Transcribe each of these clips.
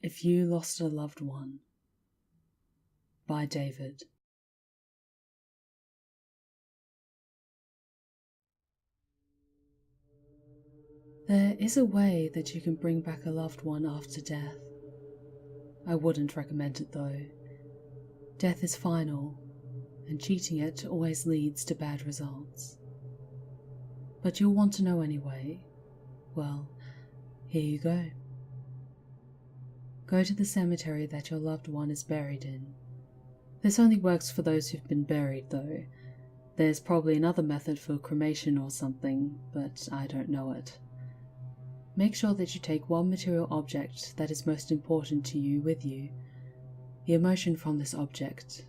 If You Lost a Loved One by David. There is a way that you can bring back a loved one after death. I wouldn't recommend it though. Death is final, and cheating it always leads to bad results. But you'll want to know anyway. Well, here you go. Go to the cemetery that your loved one is buried in. This only works for those who've been buried though. There's probably another method for cremation or something, but I don't know it. Make sure that you take one material object that is most important to you with you. The emotion from this object,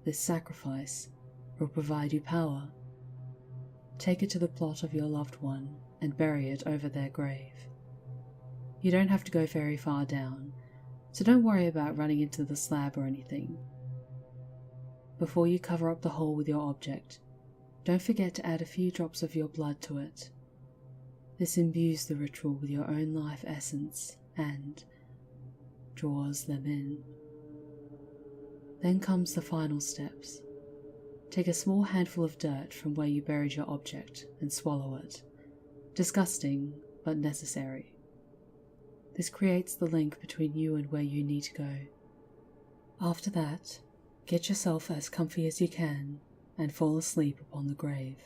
this sacrifice, will provide you power. Take it to the plot of your loved one and bury it over their grave. You don't have to go very far down, so don't worry about running into the slab or anything. Before you cover up the hole with your object, don't forget to add a few drops of your blood to it. This imbues the ritual with your own life essence and draws them in. Then comes the final steps. Take a small handful of dirt from where you buried your object and swallow it. Disgusting, but necessary. This creates the link between you and where you need to go. After that, get yourself as comfy as you can and fall asleep upon the grave.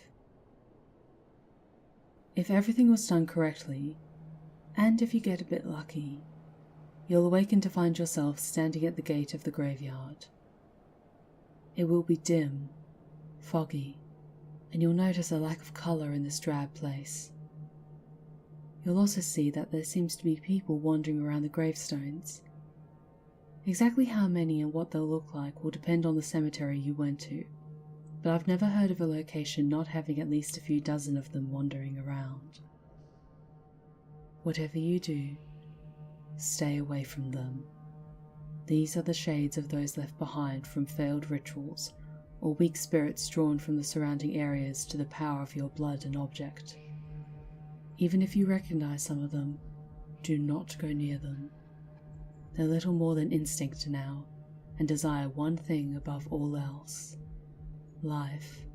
If everything was done correctly, and if you get a bit lucky, you'll awaken to find yourself standing at the gate of the graveyard. It will be dim, foggy, and you'll notice a lack of colour in this drab place. You'll also see that there seems to be people wandering around the gravestones. Exactly how many and what they'll look like will depend on the cemetery you went to, but I've never heard of a location not having at least a few dozen of them wandering around. Whatever you do, stay away from them. These are the shades of those left behind from failed rituals, or weak spirits drawn from the surrounding areas to the power of your blood and object. Even if you recognize some of them, do not go near them. They're little more than instinct now, and desire one thing above all else: life.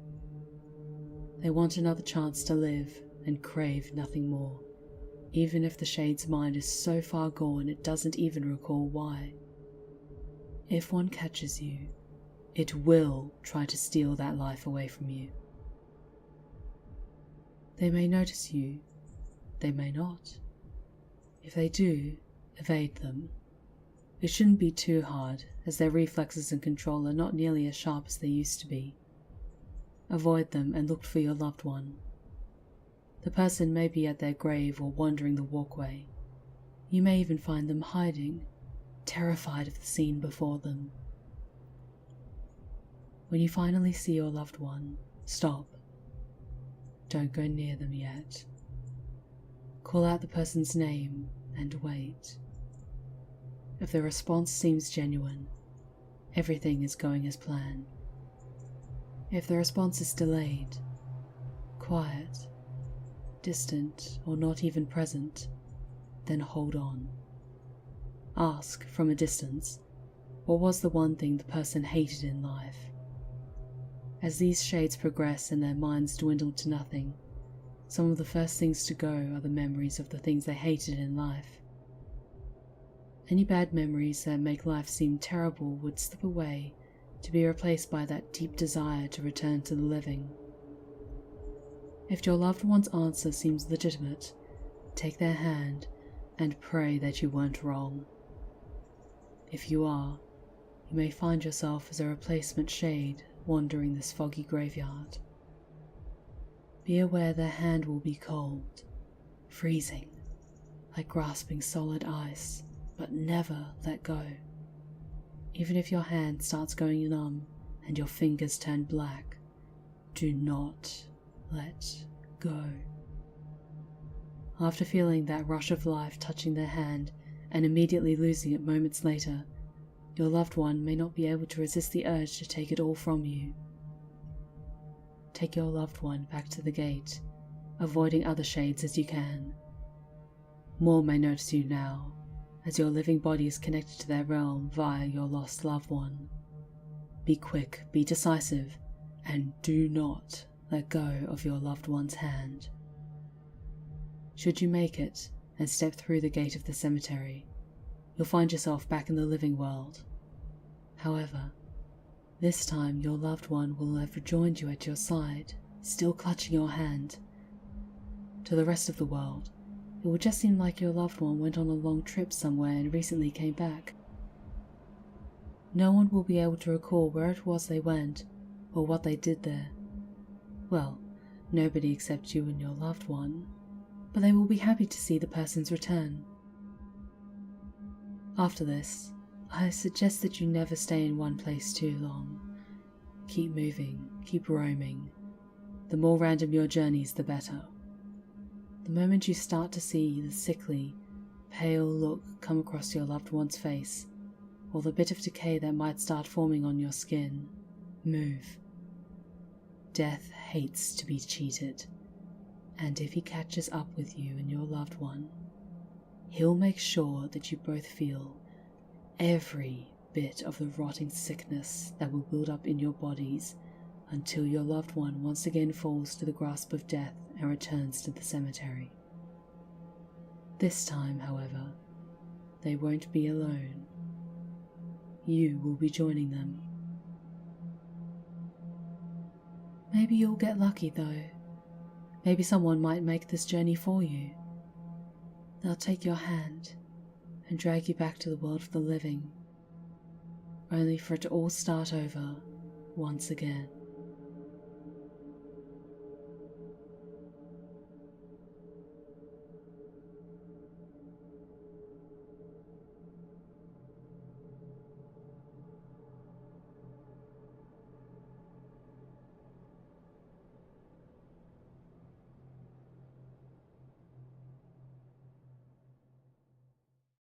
They want another chance to live and crave nothing more, even if the shade's mind is so far gone it doesn't even recall why. If one catches you, it will try to steal that life away from you. They may notice you, they may not. If they do, evade them. It shouldn't be too hard, as their reflexes and control are not nearly as sharp as they used to be. Avoid them and look for your loved one. The person may be at their grave or wandering the walkway. You may even find them hiding, terrified of the scene before them. When you finally see your loved one, stop. Don't go near them yet. Call out the person's name and wait. If the response seems genuine, everything is going as planned. If the response is delayed, quiet, distant, or not even present, then hold on. Ask from a distance, what was the one thing the person hated in life? As these shades progress and their minds dwindle to nothing, some of the first things to go are the memories of the things they hated in life. Any bad memories that make life seem terrible would slip away to be replaced by that deep desire to return to the living. If your loved one's answer seems legitimate, take their hand and pray that you weren't wrong. If you are, you may find yourself as a replacement shade wandering this foggy graveyard. Be aware their hand will be cold, freezing, like grasping solid ice, but never let go. Even if your hand starts going numb and your fingers turn black, do not let go. After feeling that rush of life touching their hand and immediately losing it moments later, your loved one may not be able to resist the urge to take it all from you. Take your loved one back to the gate, avoiding other shades as you can. More may notice you now, as your living body is connected to their realm via your lost loved one. Be quick, be decisive, and do not let go of your loved one's hand. Should you make it and step through the gate of the cemetery, you'll find yourself back in the living world. However, this time your loved one will have rejoined you at your side, still clutching your hand. To the rest of the world, it will just seem like your loved one went on a long trip somewhere and recently came back. No one will be able to recall where it was they went or what they did there. Well, nobody except you and your loved one, but they will be happy to see the person's return. After this, I suggest that you never stay in one place too long. Keep moving, keep roaming. The more random your journeys, the better. The moment you start to see the sickly, pale look come across your loved one's face, or the bit of decay that might start forming on your skin, move. Death hates to be cheated, and if he catches up with you and your loved one, he'll make sure that you both feel every bit of the rotting sickness that will build up in your bodies until your loved one once again falls to the grasp of death and returns to the cemetery. This time, however, they won't be alone. You will be joining them. Maybe you'll get lucky though. Maybe someone might make this journey for you. They'll take your hand and drag you back to the world of the living, only for it to all start over once again.